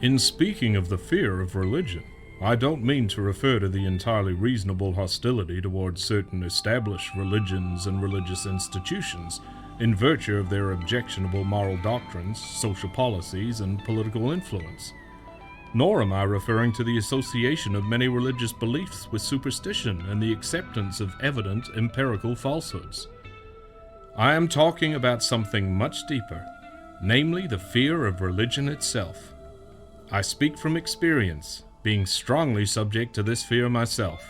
In speaking of the fear of religion, I don't mean to refer to the entirely reasonable hostility towards certain established religions and religious institutions in virtue of their objectionable moral doctrines, social policies, and political influence. Nor am I referring to the association of many religious beliefs with superstition and the acceptance of evident empirical falsehoods. I am talking about something much deeper, namely the fear of religion itself. I speak from experience, being strongly subject to this fear myself.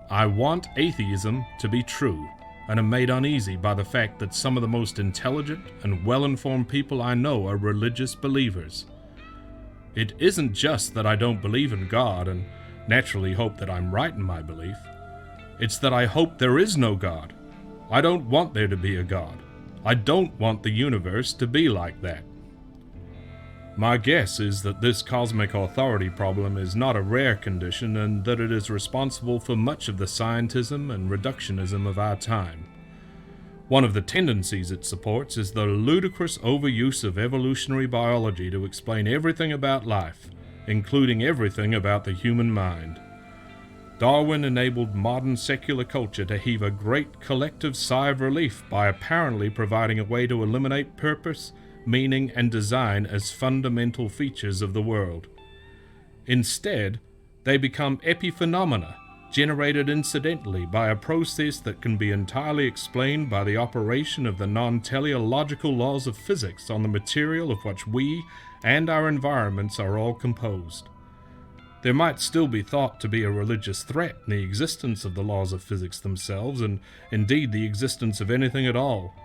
I want atheism to be true, and am made uneasy by the fact that some of the most intelligent and well-informed people I know are religious believers. It isn't just that I don't believe in God and naturally hope that I'm right in my belief. It's that I hope there is no God. I don't want there to be a God. I don't want the universe to be like that. My guess is that this cosmic authority problem is not a rare condition and that it is responsible for much of the scientism and reductionism of our time. One of the tendencies it supports is the ludicrous overuse of evolutionary biology to explain everything about life, including everything about the human mind. Darwin enabled modern secular culture to heave a great collective sigh of relief by apparently providing a way to eliminate purpose, meaning, and design as fundamental features of the world. Instead, they become epiphenomena, generated incidentally by a process that can be entirely explained by the operation of the non-teleological laws of physics on the material of which we and our environments are all composed. There might still be thought to be a religious threat in the existence of the laws of physics themselves, and indeed the existence of anything at all,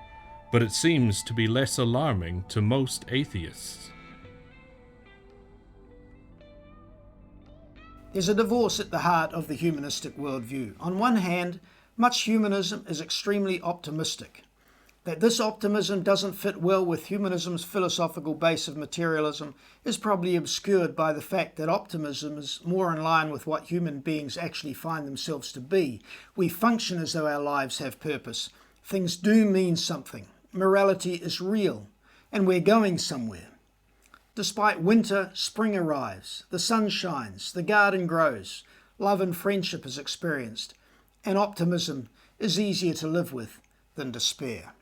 but it seems to be less alarming to most atheists. There's a divorce at the heart of the humanistic worldview. On one hand, much humanism is extremely optimistic. That this optimism doesn't fit well with humanism's philosophical base of materialism is probably obscured by the fact that optimism is more in line with what human beings actually find themselves to be. We function as though our lives have purpose. Things do mean something. Morality is real, and we're going somewhere. Despite winter, spring arrives, the sun shines, the garden grows, love and friendship is experienced, and optimism is easier to live with than despair.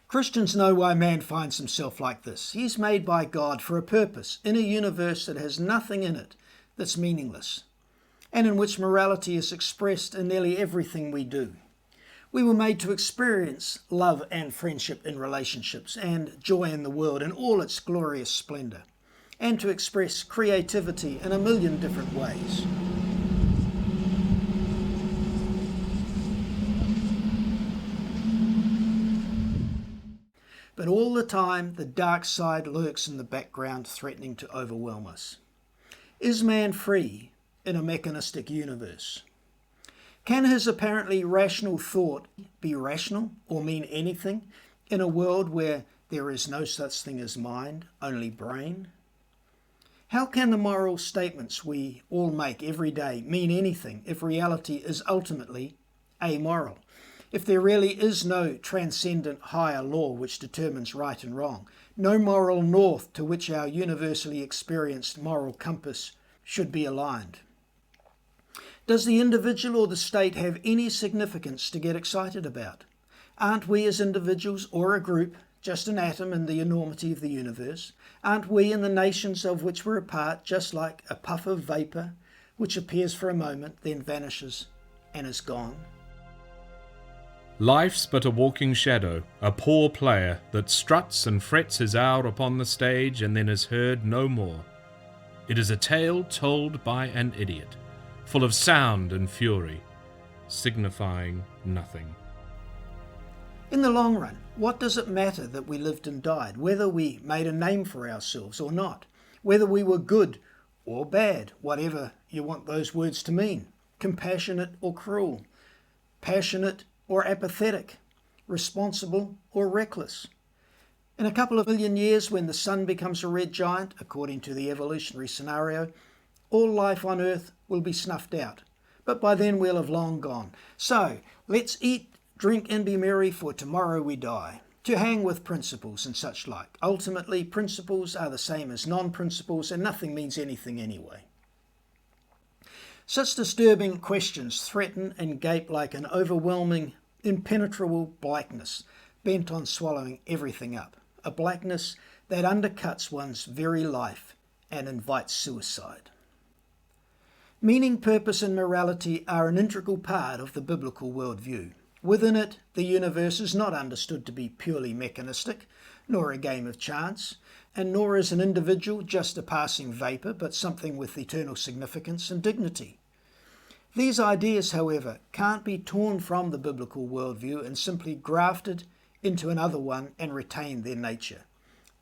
Christians know why man finds himself like this. He's made by God for a purpose, in a universe that has nothing in it that's meaningless, and in which morality is expressed in nearly everything we do. We were made to experience love and friendship in relationships and joy in the world in all its glorious splendor, and to express creativity in a million different ways. But all the time, the dark side lurks in the background, threatening to overwhelm us. Is man free in a mechanistic universe? Can his apparently rational thought be rational or mean anything in a world where there is no such thing as mind, only brain? How can the moral statements we all make every day mean anything if reality is ultimately amoral? If there really is no transcendent higher law which determines right and wrong, no moral north to which our universally experienced moral compass should be aligned? Does the individual or the state have any significance to get excited about? Aren't we as individuals or a group just an atom in the enormity of the universe? Aren't we and the nations of which we're a part just like a puff of vapour which appears for a moment, then vanishes and is gone? Life's but a walking shadow, a poor player that struts and frets his hour upon the stage and then is heard no more. It is a tale told by an idiot, full of sound and fury, signifying nothing. In the long run, what does it matter that we lived and died, whether we made a name for ourselves or not, whether we were good or bad, whatever you want those words to mean, compassionate or cruel, passionate or apathetic, responsible or reckless? In a couple of million years, when the sun becomes a red giant, according to the evolutionary scenario, all life on Earth will be snuffed out. But by then we'll have long gone. So let's eat, drink and be merry, for tomorrow we die. to hang with principles and such like. Ultimately, principles are the same as non-principles, and nothing means anything anyway. Such disturbing questions threaten and gape like an overwhelming, impenetrable blackness bent on swallowing everything up, a blackness that undercuts one's very life and invites suicide. Meaning, purpose and morality are an integral part of the biblical worldview. Within it, the universe is not understood to be purely mechanistic, nor a game of chance, and nor is an individual just a passing vapour, but something with eternal significance and dignity. These ideas, however, can't be torn from the biblical worldview and simply grafted into another one and retain their nature.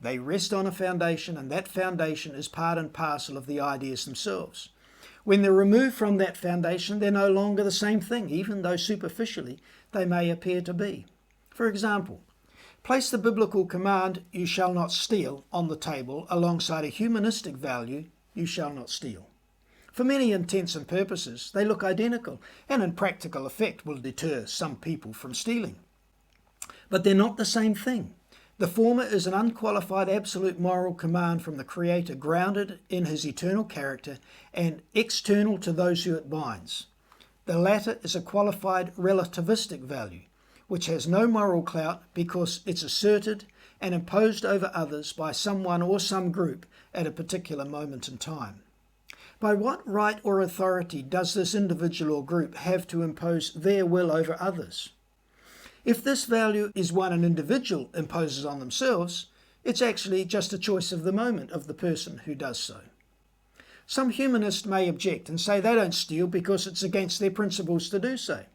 They rest on a foundation, and that foundation is part and parcel of the ideas themselves. When they're removed from that foundation, they're no longer the same thing, even though superficially they may appear to be. For example, place the biblical command, "You shall not steal," on the table alongside a humanistic value, "You shall not steal." For many intents and purposes, they look identical, and in practical effect will deter some people from stealing. But they're not the same thing. The former is an unqualified absolute moral command from the Creator, grounded in His eternal character and external to those who it binds. The latter is a qualified relativistic value, which has no moral clout because it's asserted and imposed over others by someone or some group at a particular moment in time. By what right or authority does this individual or group have to impose their will over others? If this value is one an individual imposes on themselves, it's actually just a choice of the moment of the person who does so. Some humanists may object and say they don't steal because it's against their principles to do so.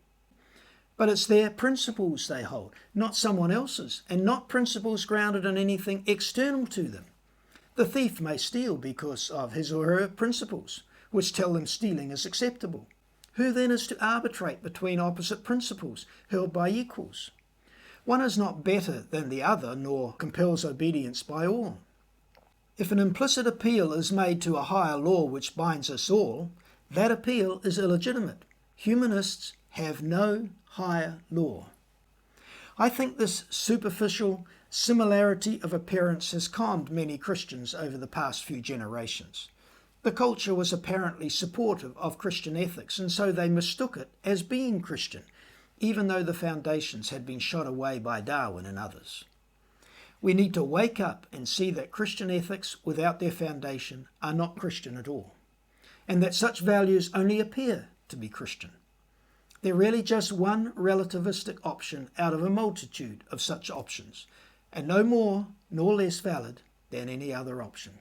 But it's their principles they hold, not someone else's, and not principles grounded in anything external to them. The thief may steal because of his or her principles, which tell them stealing is acceptable. Who then is to arbitrate between opposite principles held by equals? One is not better than the other, nor compels obedience by all. If an implicit appeal is made to a higher law which binds us all, that appeal is illegitimate. Humanists have no higher law. I think this superficial similarity of appearance has calmed many Christians over the past few generations. The culture was apparently supportive of Christian ethics, and so they mistook it as being Christian, even though the foundations had been shot away by Darwin and others. We need to wake up and see that Christian ethics without their foundation are not Christian at all, and that such values only appear to be Christian. They're really just one relativistic option out of a multitude of such options, and no more nor less valid than any other option.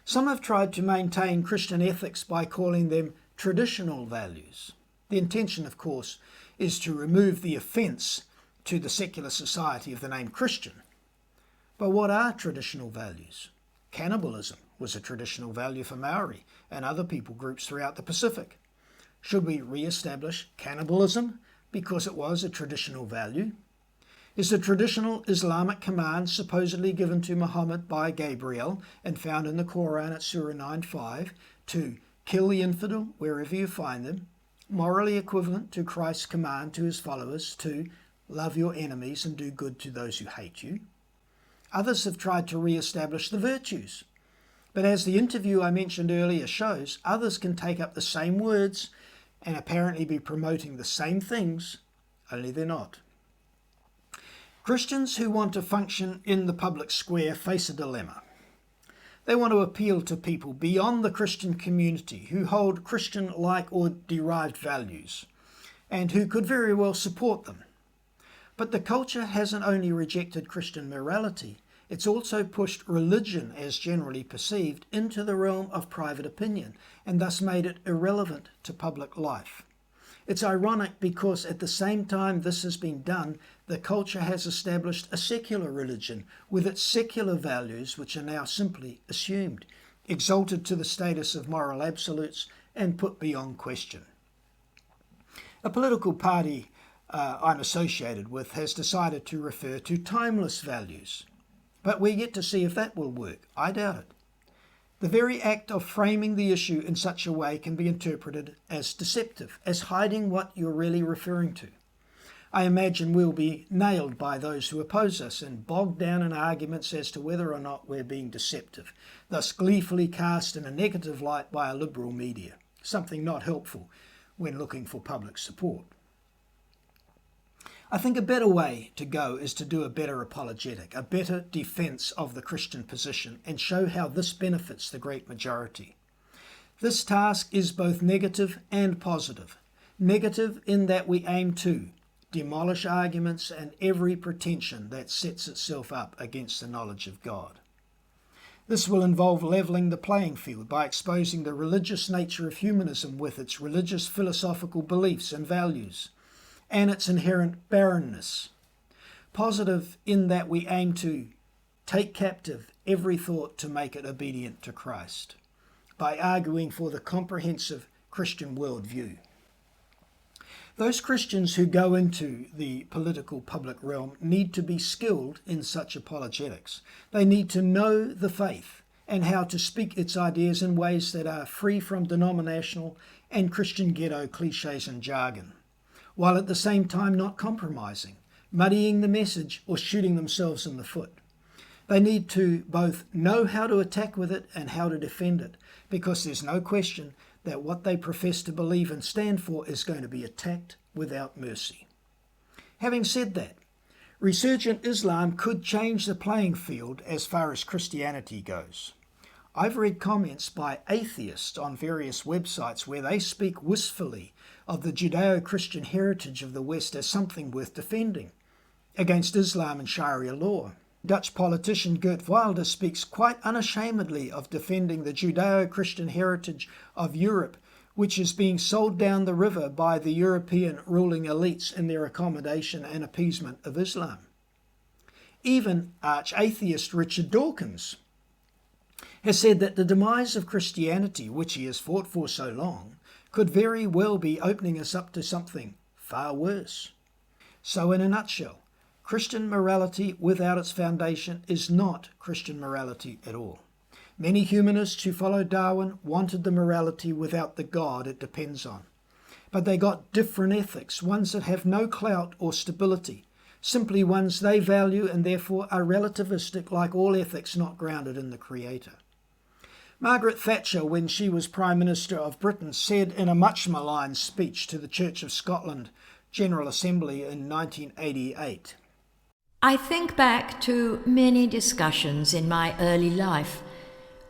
Some have tried to maintain Christian ethics by calling them traditional values. The intention, of course, is to remove the offence to the secular society of the name Christian. But what are traditional values? Cannibalism was a traditional value for Maori and other people groups throughout the Pacific. Should we re-establish cannibalism because it was a traditional value? Is the traditional Islamic command supposedly given to Muhammad by Gabriel and found in the Quran at Surah 9:5 to kill the infidel wherever you find them, morally equivalent to Christ's command to his followers to love your enemies and do good to those who hate you? Others have tried to re-establish the virtues. But as the interview I mentioned earlier shows, others can take up the same words and apparently be promoting the same things, only they're not. Christians who want to function in the public square face a dilemma. They want to appeal to people beyond the Christian community who hold Christian-like or derived values and who could very well support them. But the culture hasn't only rejected Christian morality, it's also pushed religion as generally perceived into the realm of private opinion and thus made it irrelevant to public life. It's ironic because at the same time this has been done, the culture has established a secular religion with its secular values, which are now simply assumed, exalted to the status of moral absolutes and put beyond question. A political party I'm associated with has decided to refer to timeless values, but we're yet to see if that will work. I doubt it. The very act of framing the issue in such a way can be interpreted as deceptive, as hiding what you're really referring to. I imagine we'll be nailed by those who oppose us and bogged down in arguments as to whether or not we're being deceptive, thus gleefully cast in a negative light by a liberal media, something not helpful when looking for public support. I think a better way to go is to do a better apologetic, a better defence of the Christian position, and show how this benefits the great majority. This task is both negative and positive. Negative in that we aim to demolish arguments and every pretension that sets itself up against the knowledge of God. This will involve levelling the playing field by exposing the religious nature of humanism with its religious philosophical beliefs and values, and its inherent barrenness. Positive in that we aim to take captive every thought to make it obedient to Christ, by arguing for the comprehensive Christian worldview. Those Christians who go into the political public realm need to be skilled in such apologetics. They need to know the faith and how to speak its ideas in ways that are free from denominational and Christian ghetto cliches and jargon, while at the same time not compromising, muddying the message or shooting themselves in the foot. They need to both know how to attack with it and how to defend it, because there's no question that what they profess to believe and stand for is going to be attacked without mercy. Having said that, resurgent Islam could change the playing field as far as Christianity goes. I've read comments by atheists on various websites where they speak wistfully of the Judeo-Christian heritage of the West as something worth defending against Islam and Sharia law. Dutch politician Geert Wilders speaks quite unashamedly of defending the Judeo-Christian heritage of Europe, which is being sold down the river by the European ruling elites in their accommodation and appeasement of Islam. Even arch-atheist Richard Dawkins has said that the demise of Christianity, which he has fought for so long, could very well be opening us up to something far worse. So in a nutshell, Christian morality without its foundation is not Christian morality at all. Many humanists who followed Darwin wanted the morality without the God it depends on. But they got different ethics, ones that have no clout or stability, simply ones they value and therefore are relativistic, like all ethics not grounded in the Creator. Margaret Thatcher, when she was Prime Minister of Britain, said in a much maligned speech to the Church of Scotland General Assembly in 1988, I think back to many discussions in my early life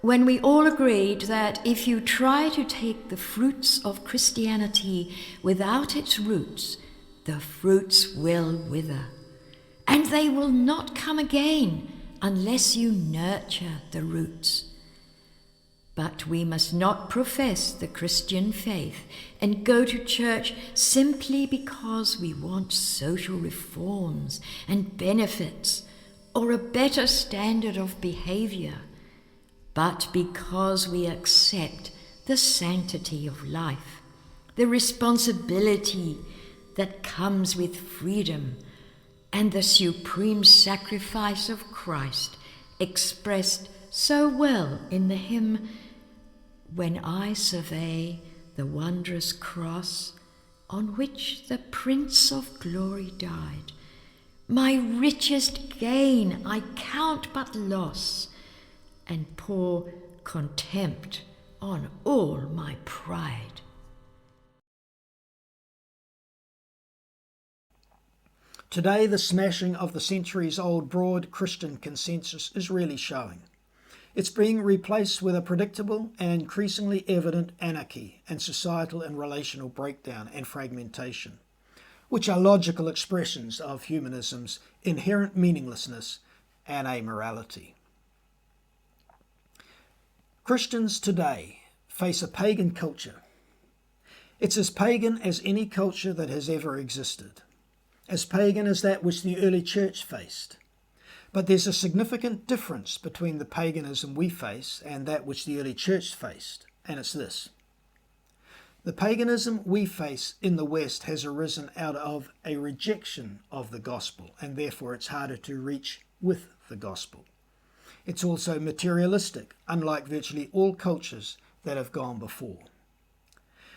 when we all agreed that if you try to take the fruits of Christianity without its roots, the fruits will wither, and they will not come again unless you nurture the roots. But we must not profess the Christian faith and go to church simply because we want social reforms and benefits or a better standard of behavior, but because we accept the sanctity of life, the responsibility that comes with freedom, and the supreme sacrifice of Christ expressed so well in the hymn, "When I survey the wondrous cross on which the Prince of Glory died, my richest gain I count but loss, and pour contempt on all my pride." Today, the smashing of the centuries-old broad Christian consensus is really showing. It's being replaced with a predictable and increasingly evident anarchy and societal and relational breakdown and fragmentation, which are logical expressions of humanism's inherent meaninglessness and amorality. Christians today face a pagan culture. It's as pagan as any culture that has ever existed, as pagan as that which the early church faced. But there's a significant difference between the paganism we face and that which the early church faced, and it's this. The paganism we face in the West has arisen out of a rejection of the gospel, and therefore it's harder to reach with the gospel. It's also materialistic, unlike virtually all cultures that have gone before.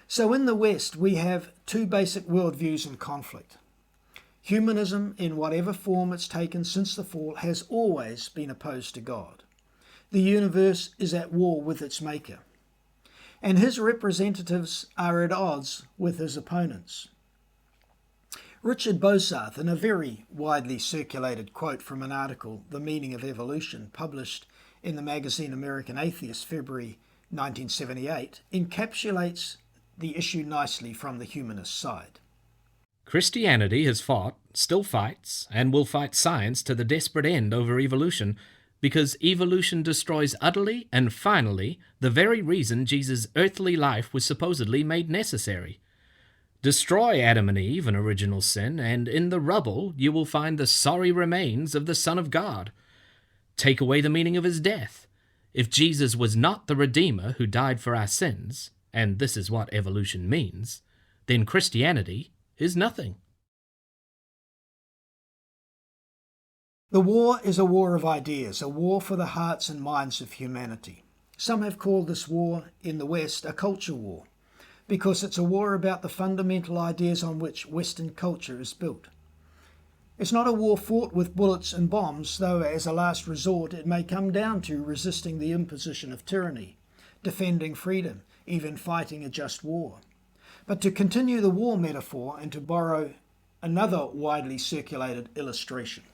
So in the West, we have two basic worldviews in conflict. Humanism, in whatever form it's taken since the fall, has always been opposed to God. The universe is at war with its maker, and his representatives are at odds with his opponents. Richard Bosarth, in a very widely circulated quote from an article, The Meaning of Evolution, published in the magazine American Atheist, February 1978, encapsulates the issue nicely from the humanist side. Christianity has fought, still fights, and will fight science to the desperate end over evolution, because evolution destroys utterly and finally the very reason Jesus' earthly life was supposedly made necessary. Destroy Adam and Eve in original sin, and in the rubble you will find the sorry remains of the Son of God. Take away the meaning of his death. If Jesus was not the Redeemer who died for our sins, and this is what evolution means, then Christianity is nothing. The war is a war of ideas, a war for the hearts and minds of humanity. Some have called this war in the West a culture war, because it's a war about the fundamental ideas on which Western culture is built. It's not a war fought with bullets and bombs, though as a last resort it may come down to resisting the imposition of tyranny, defending freedom, even fighting a just war. But to continue the war metaphor and to borrow another widely circulated illustration,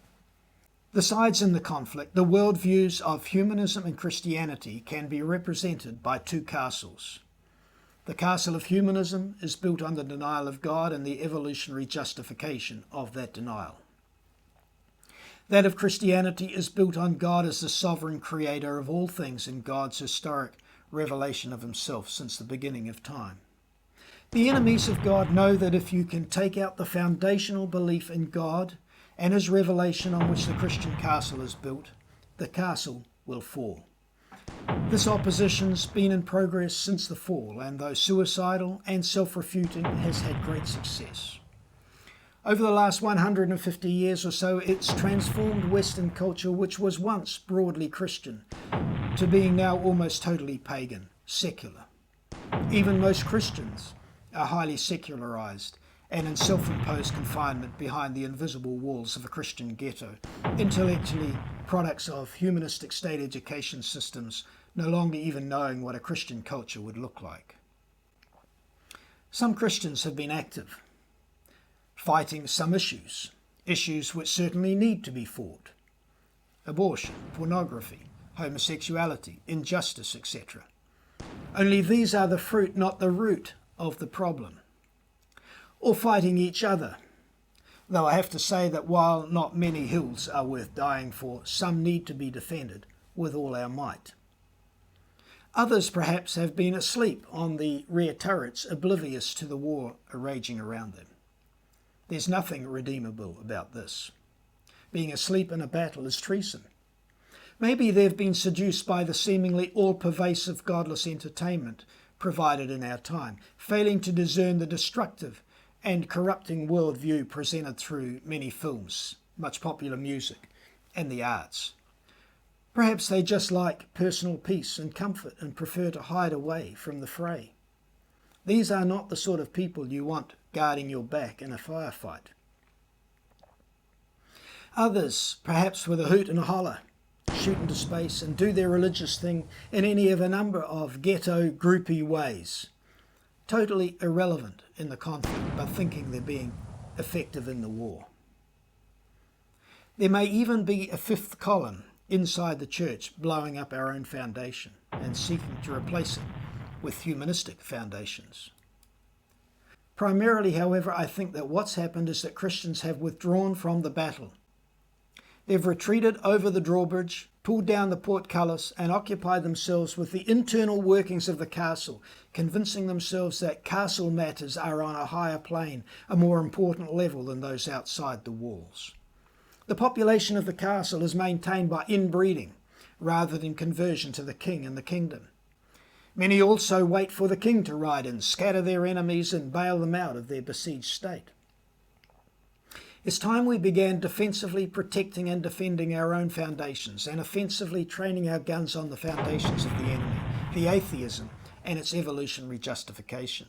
the sides in the conflict, the worldviews of humanism and Christianity, can be represented by two castles. The castle of humanism is built on the denial of God and the evolutionary justification of that denial. That of Christianity is built on God as the sovereign creator of all things and God's historic revelation of himself since the beginning of time. The enemies of God know that if you can take out the foundational belief in God and his revelation on which the Christian castle is built, the castle will fall. This opposition's been in progress since the fall, and though suicidal and self-refuting, has had great success. Over the last 150 years or so, it's transformed Western culture, which was once broadly Christian, to being now almost totally pagan, secular. Even most Christians are highly secularized and in self-imposed confinement behind the invisible walls of a Christian ghetto, intellectually products of humanistic state education systems, no longer even knowing what a Christian culture would look like. Some Christians have been active, fighting some issues which certainly need to be fought: abortion, pornography, homosexuality, injustice, etc. Only these are the fruit, not the root of the problem. Or fighting each other, though I have to say that while not many hills are worth dying for, some need to be defended with all our might. Others perhaps have been asleep on the rear turrets, oblivious to the war raging around them. There's nothing redeemable about this. Being asleep in a battle is treason. Maybe they've been seduced by the seemingly all-pervasive godless entertainment provided in our time, failing to discern the destructive and corrupting worldview presented through many films, much popular music, and the arts. Perhaps they just like personal peace and comfort and prefer to hide away from the fray. These are not the sort of people you want guarding your back in a firefight. Others, perhaps with a hoot and a holler, shoot into space and do their religious thing in any of a number of ghetto groupie ways, totally irrelevant in the conflict, but thinking they're being effective in the war. There may even be a fifth column inside the church blowing up our own foundation and seeking to replace it with humanistic foundations. Primarily, however, I think that what's happened is that Christians have withdrawn from the battle. They've retreated over the drawbridge, pulled down the portcullis, and occupied themselves with the internal workings of the castle, convincing themselves that castle matters are on a higher plane, a more important level than those outside the walls. The population of the castle is maintained by inbreeding, rather than conversion to the king and the kingdom. Many also wait for the king to ride in, scatter their enemies, and bail them out of their besieged state. It's time we began defensively protecting and defending our own foundations and offensively training our guns on the foundations of the enemy, the atheism and its evolutionary justification.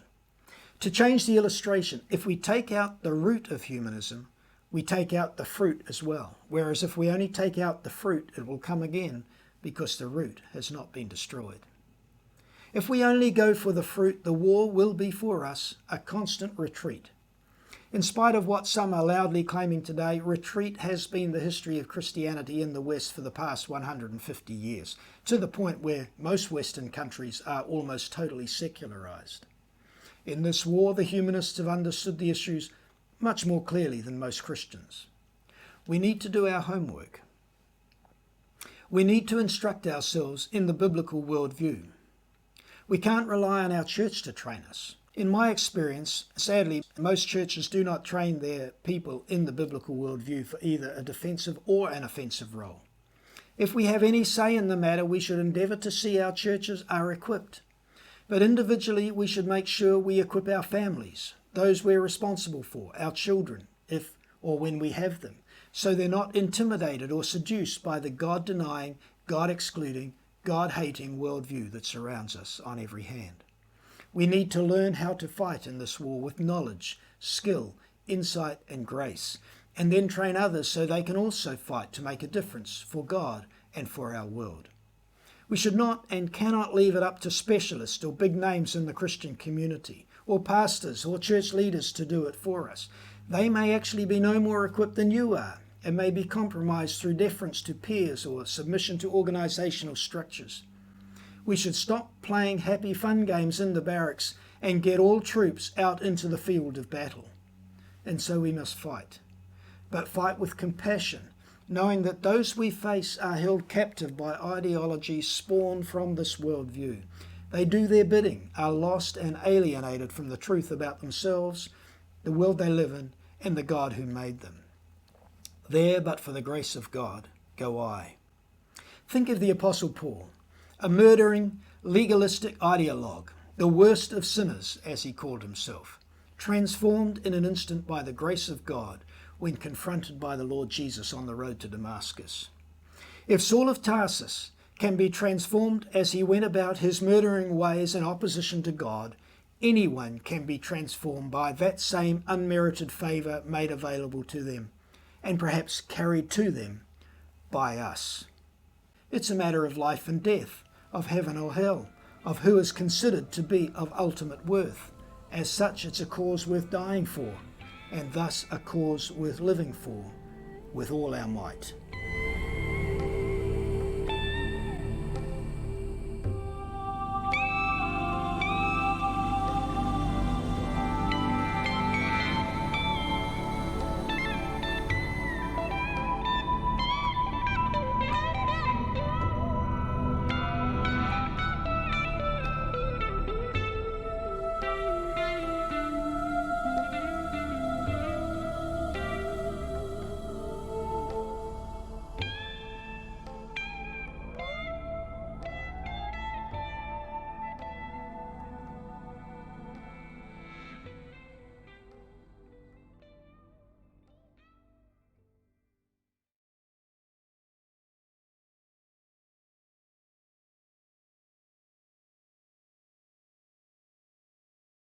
To change the illustration, if we take out the root of humanism, we take out the fruit as well. Whereas if we only take out the fruit, it will come again because the root has not been destroyed. If we only go for the fruit, the war will be for us a constant retreat. In spite of what some are loudly claiming today, retreat has been the history of Christianity in the West for the past 150 years, to the point where most Western countries are almost totally secularized. In this war, the humanists have understood the issues much more clearly than most Christians. We need to do our homework. We need to instruct ourselves in the biblical worldview. We can't rely on our church to train us. In my experience, sadly, most churches do not train their people in the biblical worldview for either a defensive or an offensive role. If we have any say in the matter, we should endeavour to see our churches are equipped. But individually, we should make sure we equip our families, those we're responsible for, our children, if or when we have them, so they're not intimidated or seduced by the God-denying, God-excluding, God-hating worldview that surrounds us on every hand. We need to learn how to fight in this war with knowledge, skill, insight and grace, and then train others so they can also fight to make a difference for God and for our world. We should not and cannot leave it up to specialists or big names in the Christian community, or pastors or church leaders to do it for us. They may actually be no more equipped than you are, and may be compromised through deference to peers or submission to organisational structures. We should stop playing happy fun games in the barracks and get all troops out into the field of battle. And so we must fight. But fight with compassion, knowing that those we face are held captive by ideologies spawned from this worldview. They do their bidding, are lost and alienated from the truth about themselves, the world they live in, and the God who made them. There, but for the grace of God, go I. Think of the Apostle Paul, a murdering, legalistic ideologue, the worst of sinners, as he called himself, transformed in an instant by the grace of God when confronted by the Lord Jesus on the road to Damascus. If Saul of Tarsus can be transformed as he went about his murdering ways in opposition to God, anyone can be transformed by that same unmerited favour made available to them, and perhaps carried to them by us. It's a matter of life and death, of heaven or hell, of who is considered to be of ultimate worth. As such, it's a cause worth dying for, and thus a cause worth living for with all our might.